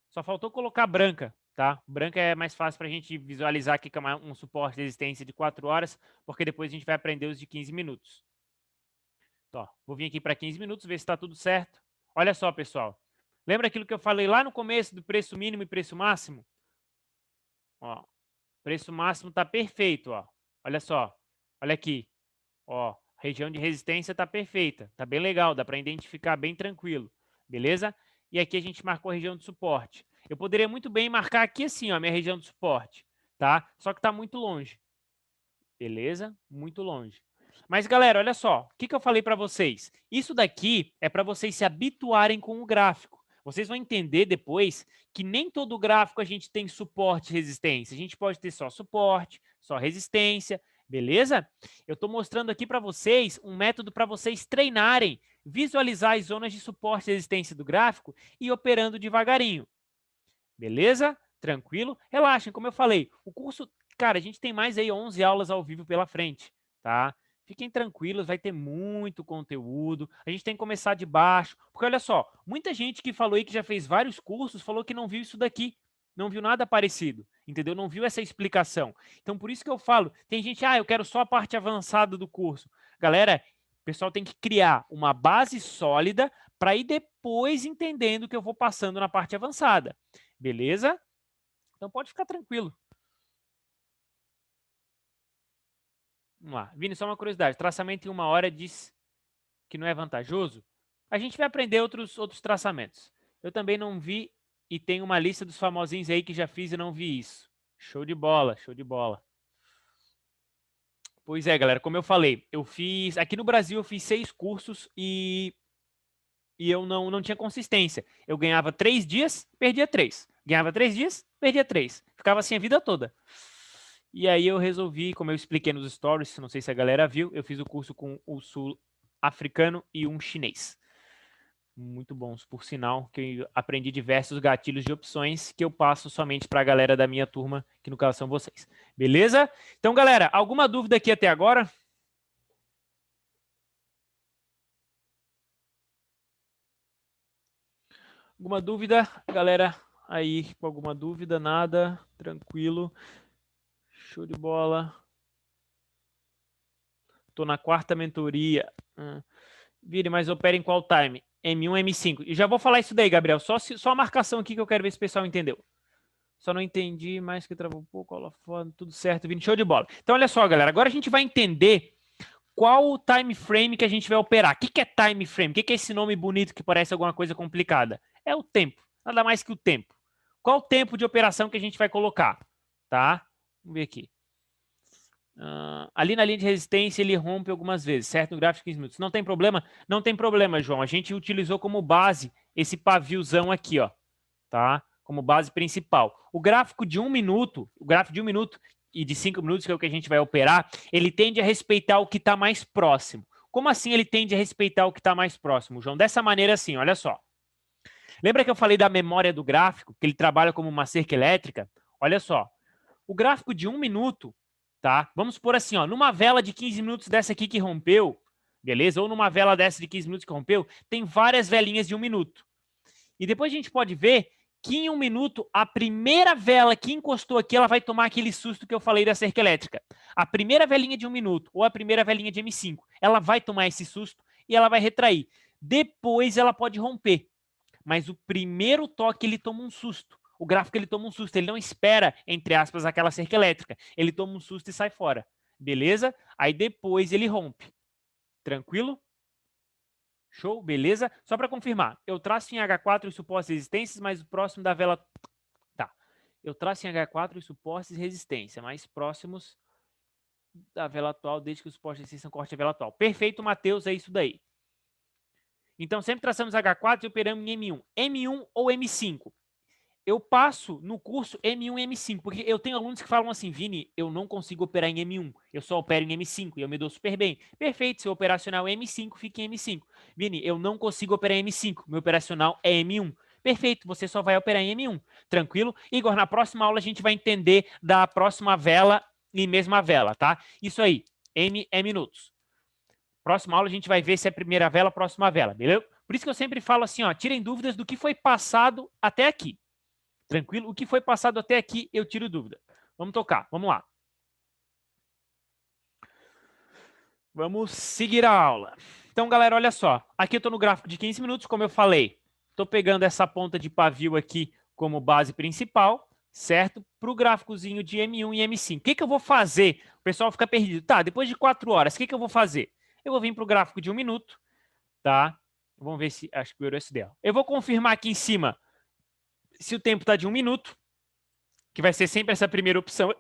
Só faltou colocar branca, tá? Branca é mais fácil para a gente visualizar aqui que é um suporte de resistência de 4 horas, porque depois a gente vai aprender os de 15 minutos. Então, vou vir aqui para 15 minutos, ver se está tudo certo. Olha só, pessoal. Lembra aquilo que eu falei lá no começo do preço mínimo e preço máximo? Ó, preço máximo está perfeito, ó. Olha só. Olha aqui. Ó, região de resistência está perfeita. Está bem legal, dá para identificar bem tranquilo. Beleza? E aqui a gente marcou a região de suporte. Eu poderia muito bem marcar aqui assim, ó, a minha região de suporte, tá? Só que está muito longe. Beleza? Muito longe. Mas, galera, olha só. O que eu falei para vocês? Isso daqui é para vocês se habituarem com o gráfico. Vocês vão entender depois que nem todo gráfico a gente tem suporte e resistência. A gente pode ter só suporte, só resistência, beleza? Eu estou mostrando aqui para vocês um método para vocês treinarem, visualizar as zonas de suporte e resistência do gráfico e operando devagarinho. Beleza? Tranquilo? Relaxem, como eu falei, o curso, cara, a gente tem mais aí 11 aulas ao vivo pela frente, tá? Fiquem tranquilos, vai ter muito conteúdo. A gente tem que começar de baixo, porque olha só, muita gente que falou aí que já fez vários cursos falou que não viu isso daqui, não viu nada parecido, entendeu? Não viu essa explicação. Então, por isso que eu falo, tem gente, eu quero só a parte avançada do curso. Galera, o pessoal tem que criar uma base sólida para ir depois entendendo o que eu vou passando na parte avançada. Beleza? Então pode ficar tranquilo. Vamos lá. Vini, só uma curiosidade. Traçamento em 1 hora diz que não é vantajoso? A gente vai aprender outros traçamentos. Eu também não vi e tem uma lista dos famosinhos aí que já fiz e não vi isso. Show de bola, show de bola. Pois é, galera, como eu falei, eu fiz... Aqui no Brasil eu fiz 6 cursos e eu não tinha consistência. Eu ganhava 3 dias, perdia 3. Ganhava 3 dias, perdia 3. Ficava assim a vida toda. E aí eu resolvi, como eu expliquei nos stories, não sei se a galera viu, eu fiz o curso com o sul-africano e um chinês. Muito bons, por sinal, que eu aprendi diversos gatilhos de opções que eu passo somente para a galera da minha turma, que no caso são vocês. Beleza? Então, galera, alguma dúvida aqui até agora? Alguma dúvida, galera? Aí, com alguma dúvida, nada, tranquilo. Show de bola. Tô na 4ª mentoria. Vire, mas opera em qual time? M1, M5. E já vou falar isso daí, Gabriel. Só a marcação aqui que eu quero ver se o pessoal entendeu. Só não entendi, mais que travou um pouco, holofote, tudo certo, Vini, show de bola. Então, olha só, galera, agora a gente vai entender qual o time frame que a gente vai operar. O que é time frame? O que é esse nome bonito que parece alguma coisa complicada? É o tempo, nada mais que o tempo. Qual o tempo de operação que a gente vai colocar? Tá? Vamos ver aqui. Ali na linha de resistência ele rompe algumas vezes, certo? No gráfico de 15 minutos. Não tem problema? Não tem problema, João. A gente utilizou como base esse paviozão aqui, ó, tá? Como base principal. O gráfico de 1 minuto, o gráfico de 1 minuto e de 5 minutos, que é o que a gente vai operar, ele tende a respeitar o que está mais próximo. Como assim ele tende a respeitar o que está mais próximo, João? Dessa maneira assim, olha só. Lembra que eu falei da memória do gráfico, que ele trabalha como uma cerca elétrica? Olha só. O gráfico de 1 minuto, tá? Vamos supor assim, ó, numa vela de 15 minutos dessa aqui que rompeu, beleza? Ou numa vela dessa de 15 minutos que rompeu, tem várias velinhas de 1 minuto. E depois a gente pode ver que em 1 minuto, a primeira vela que encostou aqui, ela vai tomar aquele susto que eu falei da cerca elétrica. A primeira velinha de 1 minuto, ou a primeira velinha de M5, ela vai tomar esse susto e ela vai retrair. Depois ela pode romper. Mas o primeiro toque, ele toma um susto. O gráfico, ele toma um susto. Ele não espera, entre aspas, aquela cerca elétrica. Ele toma um susto e sai fora. Beleza? Aí depois ele rompe. Tranquilo? Show? Beleza? Só para confirmar, eu traço em H4 os suportes e resistências, mas o próximo da vela... Tá. Eu traço em H4 os suportes e resistência, mais próximos da vela atual, desde que os suportes e resistência corte a vela atual. Perfeito, Matheus, é isso daí. Então, sempre traçamos H4 e operamos em M1. M1 ou M5? Eu passo no curso M1 e M5, porque eu tenho alunos que falam assim, Vini, eu não consigo operar em M1, eu só opero em M5 e eu me dou super bem. Perfeito, seu operacional é M5, fica em M5. Vini, eu não consigo operar em M5, meu operacional é M1. Perfeito, você só vai operar em M1, tranquilo? Igor, na próxima aula a gente vai entender da próxima vela e mesma vela, tá? Isso aí, M é minutos. Próxima aula a gente vai ver se é primeira vela, próxima vela, beleza? Por isso que eu sempre falo assim, ó, tirem dúvidas do que foi passado até aqui. Tranquilo? O que foi passado até aqui, eu tiro dúvida. Vamos tocar, vamos lá. Vamos seguir a aula. Então, galera, olha só. Aqui eu estou no gráfico de 15 minutos, como eu falei. Estou pegando essa ponta de pavio aqui como base principal, certo? Para o gráficozinho de M1 e M5. O que eu vou fazer? O pessoal fica perdido. Tá, depois de 4 horas, o que eu vou fazer? Eu vou vir para o gráfico de 1 minuto, tá? Vamos ver se... Acho que o esse dela. Eu vou confirmar aqui em cima se o tempo está de 1 minuto, que vai ser sempre essa primeira opção.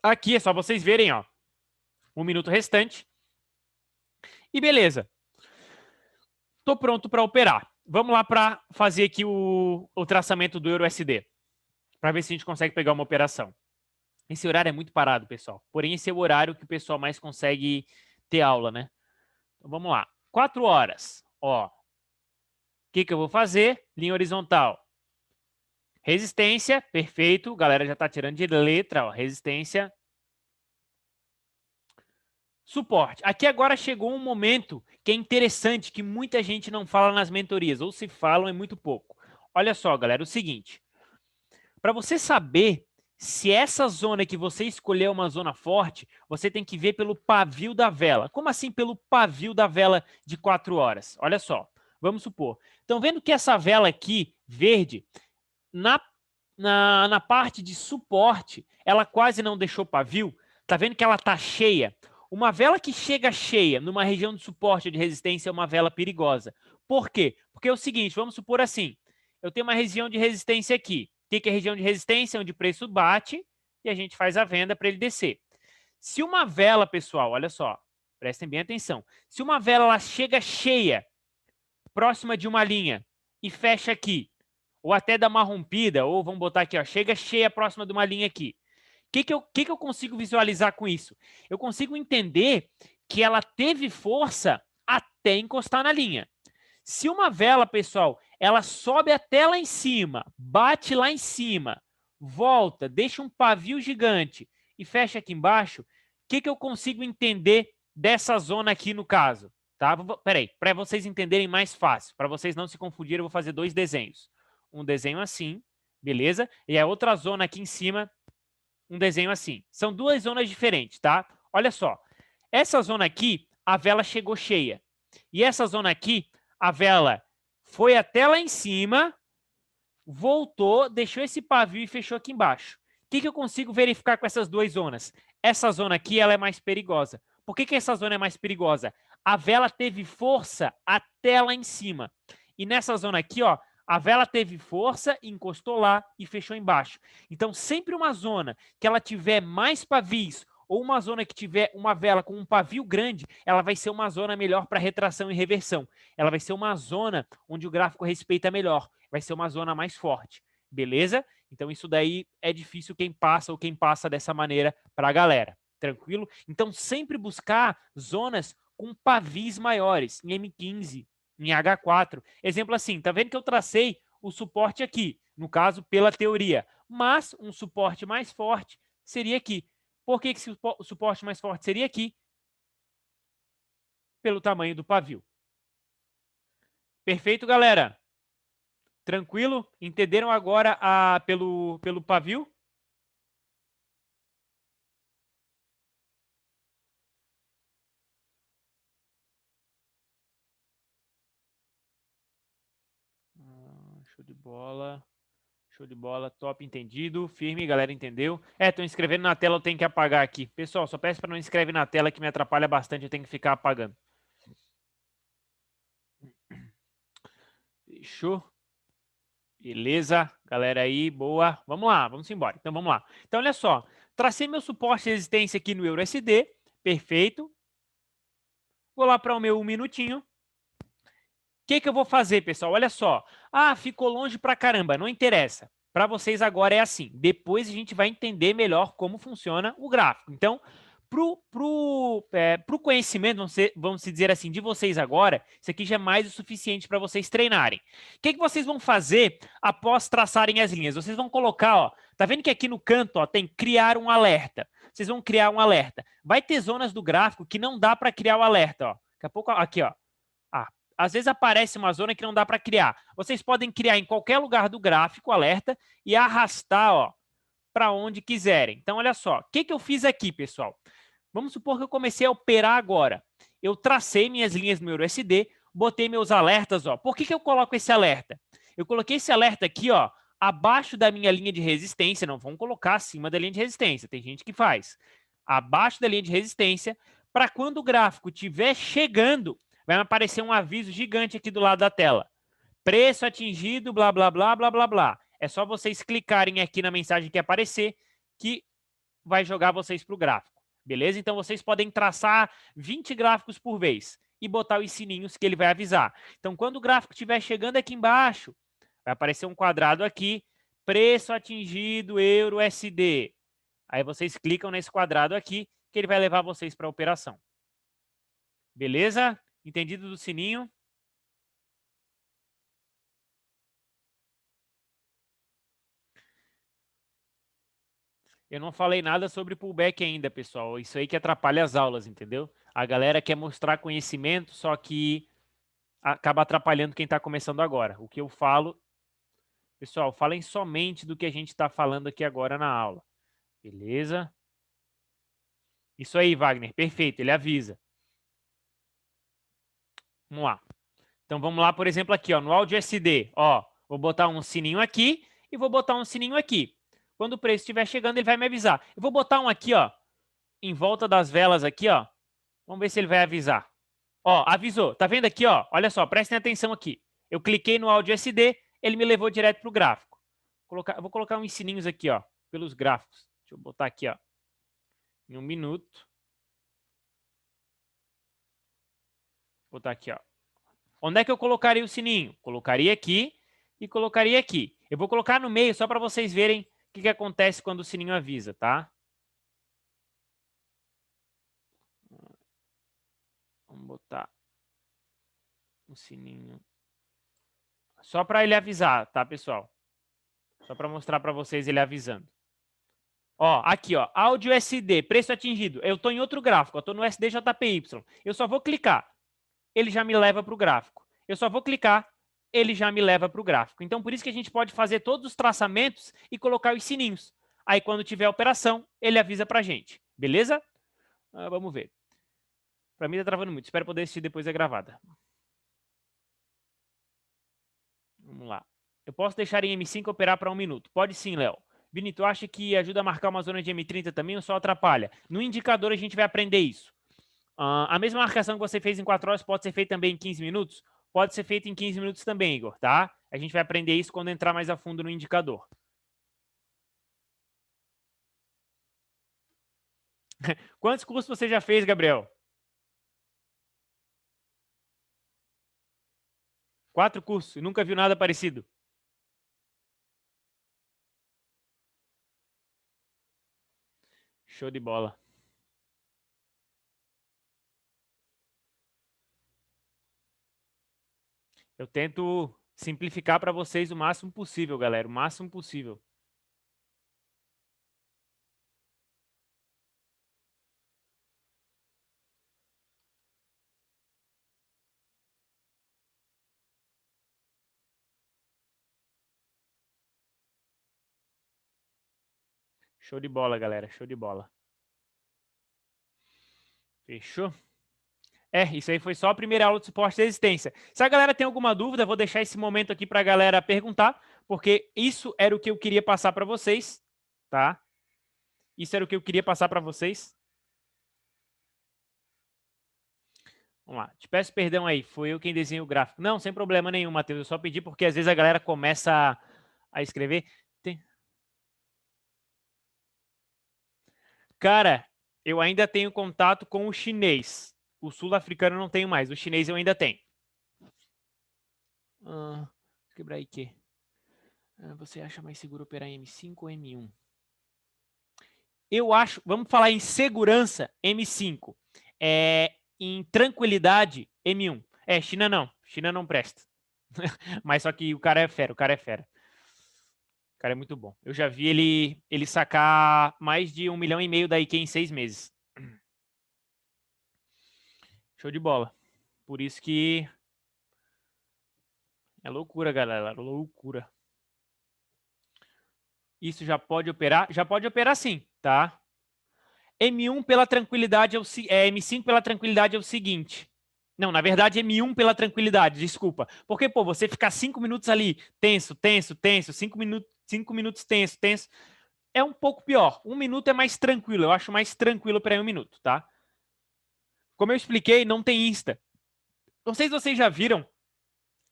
Aqui é só vocês verem, ó. 1 minuto restante. E beleza. Estou pronto para operar. Vamos lá para fazer aqui o traçamento do EURUSD. Para ver se a gente consegue pegar uma operação. Esse horário é muito parado, pessoal. Porém, esse é o horário que o pessoal mais consegue ter aula, né? Então, vamos lá. 4 horas. Ó. O que eu vou fazer? Linha horizontal. Resistência, perfeito. Galera já está tirando de letra, ó. Resistência. Suporte. Aqui agora chegou um momento que é interessante, que muita gente não fala nas mentorias, ou se falam é muito pouco. Olha só, galera, o seguinte. Para você saber se essa zona que você escolheu é uma zona forte, você tem que ver pelo pavio da vela. Como assim pelo pavio da vela de 4 horas? Olha só, vamos supor. Estão vendo que essa vela aqui, verde, na parte de suporte, ela quase não deixou pavio. Tá vendo que ela tá cheia? Uma vela que chega cheia numa região de suporte ou de resistência é uma vela perigosa. Por quê? Porque é o seguinte, vamos supor assim, eu tenho uma região de resistência aqui. O que é região de resistência? Onde o preço bate e a gente faz a venda para ele descer. Se uma vela, pessoal, olha só, prestem bem atenção. Se uma vela ela chega cheia, próxima de uma linha, e fecha aqui, ou até dá uma rompida, ou vamos botar aqui, ó, chega cheia próxima de uma linha aqui. O que eu consigo visualizar com isso? Eu consigo entender que ela teve força até encostar na linha. Se uma vela, pessoal, ela sobe até lá em cima, bate lá em cima, volta, deixa um pavio gigante e fecha aqui embaixo, o que eu consigo entender dessa zona aqui no caso? Tá? Peraí, para vocês entenderem mais fácil, para vocês não se confundirem, eu vou fazer dois desenhos. Um desenho assim, beleza? E a outra zona aqui em cima, um desenho assim. São duas zonas diferentes, tá? Olha só. Essa zona aqui, a vela chegou cheia. E essa zona aqui, a vela foi até lá em cima, voltou, deixou esse pavio e fechou aqui embaixo. O que eu consigo verificar com essas duas zonas? Essa zona aqui ela é mais perigosa. Por que essa zona é mais perigosa? A vela teve força até lá em cima. E nessa zona aqui, ó, a vela teve força, encostou lá e fechou embaixo. Então, sempre uma zona que ela tiver mais pavios ou uma zona que tiver uma vela com um pavio grande, ela vai ser uma zona melhor para retração e reversão. Ela vai ser uma zona onde o gráfico respeita melhor. Vai ser uma zona mais forte. Beleza? Então, isso daí é difícil quem passa ou quem passa dessa maneira para a galera. Tranquilo? Então, sempre buscar zonas com pavis maiores, em M15, em H4. Exemplo assim, tá vendo que eu tracei o suporte aqui, no caso, pela teoria. Mas um suporte mais forte seria aqui. Por que o suporte mais forte seria aqui? Pelo tamanho do pavio. Perfeito, galera? Tranquilo? Entenderam agora pelo pavio? Show de bola. Show de bola, top, entendido. Firme, galera, entendeu? Estão escrevendo na tela, eu tenho que apagar aqui. Pessoal, só peço para não escrever na tela que me atrapalha bastante, eu tenho que ficar apagando. Fechou? Beleza, galera aí, boa. Vamos lá, vamos embora. Então, vamos lá. Então, olha só. Tracei meu suporte de resistência aqui no EURUSD. Perfeito. Vou lá para o meu 1 minutinho. O que eu vou fazer, pessoal? Olha só. Ah, ficou longe pra caramba. Não interessa. Para vocês agora é assim. Depois a gente vai entender melhor como funciona o gráfico. Então, pro conhecimento, vamos dizer assim, de vocês agora, isso aqui já é mais o suficiente para vocês treinarem. O que vocês vão fazer após traçarem as linhas? Vocês vão colocar, ó, tá vendo que aqui no canto, ó, tem criar um alerta. Vocês vão criar um alerta. Vai ter zonas do gráfico que não dá para criar o alerta, ó. Daqui a pouco, aqui, ó. Às vezes aparece uma zona que não dá para criar. Vocês podem criar em qualquer lugar do gráfico alerta e arrastar, ó, para onde quiserem. Então, olha só. O que eu fiz aqui, pessoal? Vamos supor que eu comecei a operar agora. Eu tracei minhas linhas no EURUSD, botei meus alertas, ó. Por que eu coloco esse alerta? Eu coloquei esse alerta aqui, ó, abaixo da minha linha de resistência. Não vamos colocar acima da linha de resistência. Tem gente que faz. Abaixo da linha de resistência, para quando o gráfico estiver chegando, vai aparecer um aviso gigante aqui do lado da tela. Preço atingido, blá, blá, blá, blá, blá, blá. É só vocês clicarem aqui na mensagem que aparecer que vai jogar vocês para o gráfico. Beleza? Então, vocês podem traçar 20 gráficos por vez e botar os sininhos que ele vai avisar. Então, quando o gráfico estiver chegando aqui embaixo, vai aparecer um quadrado aqui, preço atingido, EURUSD. Aí vocês clicam nesse quadrado aqui, que ele vai levar vocês para a operação. Beleza? Entendido do sininho? Eu não falei nada sobre pullback ainda, pessoal. Isso aí que atrapalha as aulas, entendeu? A galera quer mostrar conhecimento, só que acaba atrapalhando quem está começando agora. O que eu falo... Pessoal, falem somente do que a gente está falando aqui agora na aula. Beleza? Isso aí, Wagner. Perfeito, ele avisa. Vamos lá. Então, vamos lá, por exemplo, aqui, ó, no áudio SD. Ó, vou botar um sininho aqui e vou botar um sininho aqui. Quando o preço estiver chegando, ele vai me avisar. Eu vou botar um aqui, ó, em volta das velas aqui, ó. Vamos ver se ele vai avisar. Ó, avisou. Tá vendo aqui, ó? Olha só, prestem atenção aqui. Eu cliquei no áudio SD, ele me levou direto para o gráfico. Eu vou colocar uns sininhos aqui, ó, pelos gráficos. Deixa eu botar aqui, ó, em 1 minuto. Vou botar aqui, ó. Onde é que eu colocaria o sininho? Colocaria aqui e colocaria aqui. Eu vou colocar no meio só para vocês verem o que acontece quando o sininho avisa, tá? Vamos botar o sininho. Só para ele avisar, tá, pessoal? Só para mostrar para vocês ele avisando. Ó, aqui, ó, áudio SD, preço atingido. Eu estou em outro gráfico, eu estou no SDJPY. Eu só vou clicar, ele já me leva para o gráfico. Eu só vou clicar, ele já me leva para o gráfico. Então, por isso que a gente pode fazer todos os traçamentos e colocar os sininhos. Aí, quando tiver operação, ele avisa para a gente. Beleza? Vamos ver. Para mim, está travando muito. Espero poder assistir depois da gravada. Vamos lá. Eu posso deixar em M5 operar para 1 minuto? Pode sim, Léo. Vini, tu acha que ajuda a marcar uma zona de M30 também ou só atrapalha? No indicador a gente vai aprender isso. A mesma marcação que você fez em 4 horas pode ser feita também em 15 minutos? Pode ser feita em 15 minutos também, Igor, tá? A gente vai aprender isso quando entrar mais a fundo no indicador. Quantos cursos você já fez, Gabriel? 4 cursos e nunca viu nada parecido? Show de bola. Eu tento simplificar para vocês o máximo possível, galera, o máximo possível. Show de bola, galera, show de bola. Fechou? Isso aí foi só a primeira aula de suporte e resistência. Se a galera tem alguma dúvida, vou deixar esse momento aqui para a galera perguntar, porque isso era o que eu queria passar para vocês, tá? Isso era o que eu queria passar para vocês. Vamos lá. Te peço perdão aí, foi eu quem desenhou o gráfico. Não, sem problema nenhum, Matheus. Eu só pedi porque às vezes a galera começa a escrever. Cara, eu ainda tenho contato com o chinês. O sul-africano não tenho mais, o chinês eu ainda tenho. Quebrar aí que? Você acha mais seguro operar em M5 ou M1? Eu acho, vamos falar em segurança, M5. Em tranquilidade, M1. China não presta. Mas só que o cara é fera, o cara é fera. O cara é muito bom. Eu já vi ele sacar mais de 1,5 milhão da IQ em 6 meses. Show de bola. Por isso que é loucura, galera, loucura. Isso já pode operar? Já pode operar sim, tá? M1 pela tranquilidade M5 pela tranquilidade é o seguinte. Não, na verdade, M1 pela tranquilidade, desculpa. Porque, pô, você ficar 5 minutos ali, tenso, 5 minutos tenso, é um pouco pior. 1 minuto é mais tranquilo, eu acho mais tranquilo para 1 minuto, tá? Como eu expliquei, não tem Insta. Não sei se vocês já viram,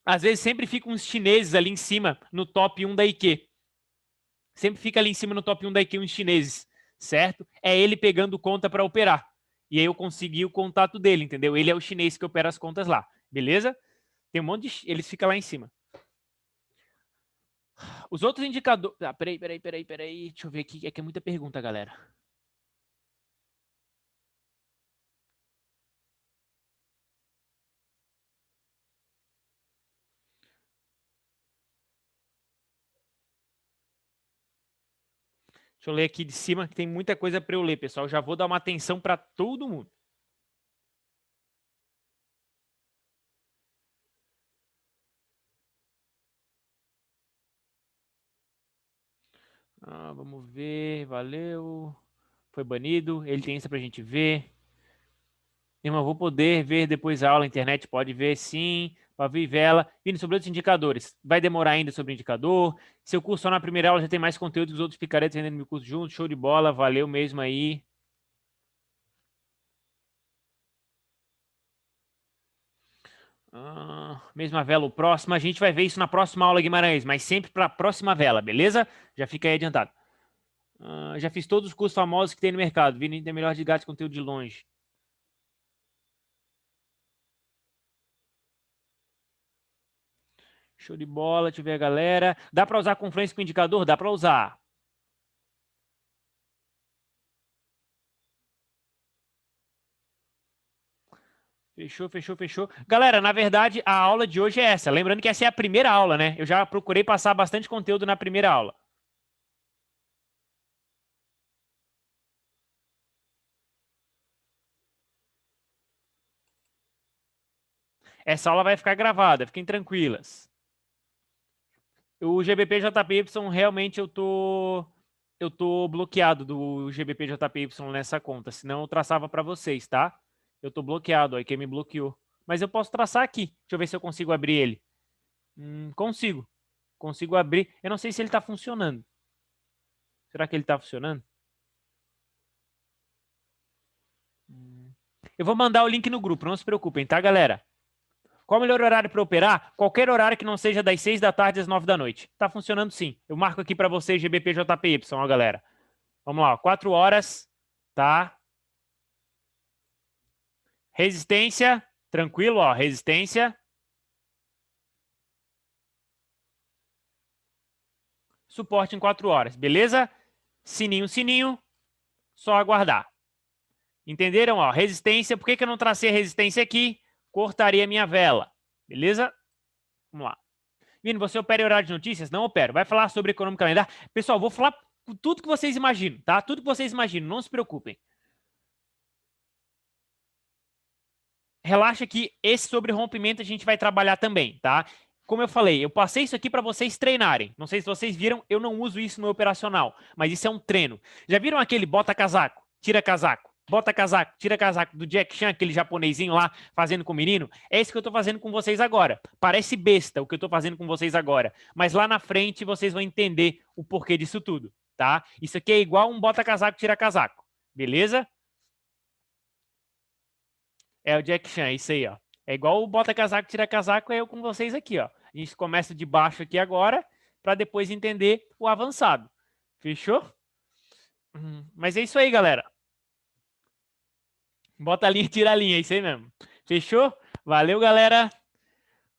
às vezes sempre ficam uns chineses ali em cima, no top 1 da IQ. Sempre fica ali em cima no top 1 da IQ uns chineses, certo? É ele pegando conta para operar. E aí eu consegui o contato dele, entendeu? Ele é o chinês que opera as contas lá, beleza? Tem um monte de... Eles ficam lá em cima. Os outros indicadores... Peraí. Deixa eu ver aqui, é que é muita pergunta, galera. Deixa eu ler aqui de cima, que tem muita coisa para eu ler, pessoal. Já vou dar uma atenção para todo mundo. Vamos ver, valeu. Foi banido, ele tem isso pra gente ver. Irmão, vou poder ver depois a aula, a internet pode ver sim, Pavio e Vela. Vini, sobre outros indicadores, vai demorar ainda sobre o indicador. Seu curso só na primeira aula já tem mais conteúdo que os outros picaretas vendendo meu curso junto, show de bola, valeu mesmo aí. Mesma vela, o próximo, a gente vai ver isso na próxima aula, Guimarães, mas sempre para a próxima vela, beleza? Já fica aí adiantado. Já fiz todos os cursos famosos que tem no mercado, Vini tem melhor de gato conteúdo de longe. Show de bola, deixa eu ver a galera. Dá para usar Confluence com indicador? Dá para usar. Fechou, fechou, fechou. Galera, na verdade, a aula de hoje é essa. Lembrando que essa é a primeira aula, né? Eu já procurei passar bastante conteúdo na primeira aula. Essa aula vai ficar gravada, fiquem tranquilas. O GBP-JPY, realmente eu tô bloqueado do GBP-JPY nessa conta, senão eu traçava para vocês, tá? Eu tô bloqueado, aí quem me bloqueou. Mas eu posso traçar aqui. Deixa eu ver se eu consigo abrir ele. Consigo. Consigo abrir. Eu não sei se ele está funcionando. Será que ele está funcionando? Eu vou mandar o link no grupo, não se preocupem, tá, galera? Qual o melhor horário para operar? Qualquer horário que não seja das 6 da tarde às 9 da noite. Tá funcionando sim. Eu marco aqui para vocês GBP-JPY, ó, galera. Vamos lá, 4 horas, tá? Resistência, tranquilo, ó, resistência. Suporte em 4 horas, beleza? Sininho, sininho, só aguardar. Entenderam? Ó, resistência, por que eu não tracei a resistência aqui? Cortaria a minha vela, beleza? Vamos lá. Vini, você opera em horário de notícias? Não opero. Vai falar sobre econômico calendário? Pessoal, vou falar tudo que vocês imaginam, tá? Tudo que vocês imaginam, não se preocupem. Relaxa que esse sobre rompimento a gente vai trabalhar também, tá? Como eu falei, eu passei isso aqui para vocês treinarem. Não sei se vocês viram, eu não uso isso no operacional, mas isso é um treino. Já viram aquele bota casaco, tira casaco, bota casaco, tira casaco do Jack Chan, aquele japonesinho lá fazendo com o menino? É isso que eu tô fazendo com vocês agora. Parece besta o que eu tô fazendo com vocês agora, mas lá na frente vocês vão entender o porquê disso tudo, tá? Isso aqui é igual um bota casaco, tira casaco, beleza? É o Jack Chan, isso aí, ó. É igual o bota casaco, tira casaco, é eu com vocês aqui, ó. A gente começa de baixo aqui agora, para depois entender o avançado. Fechou? Mas é isso aí, galera. Bota a linha, tira a linha, é isso aí mesmo. Fechou? Valeu, galera.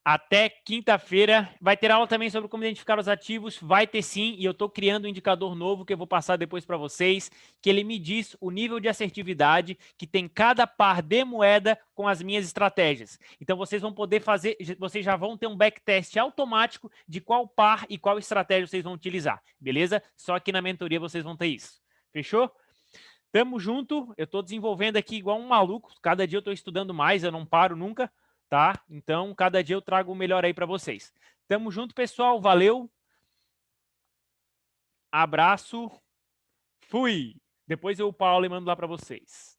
Até quinta-feira. Vai ter aula também sobre como identificar os ativos. Vai ter sim, e eu estou criando um indicador novo que eu vou passar depois para vocês, que ele me diz o nível de assertividade que tem cada par de moeda com as minhas estratégias. Então vocês vão poder fazer, vocês já vão ter um backtest automático de qual par e qual estratégia vocês vão utilizar, beleza? Só que na mentoria vocês vão ter isso. Fechou? Tamo junto. Eu estou desenvolvendo aqui igual um maluco. Cada dia eu estou estudando mais, eu não paro nunca. Tá? Então, cada dia eu trago o melhor aí para vocês. Tamo junto, pessoal. Valeu. Abraço. Fui. Depois eu, Paulo, e mando lá para vocês.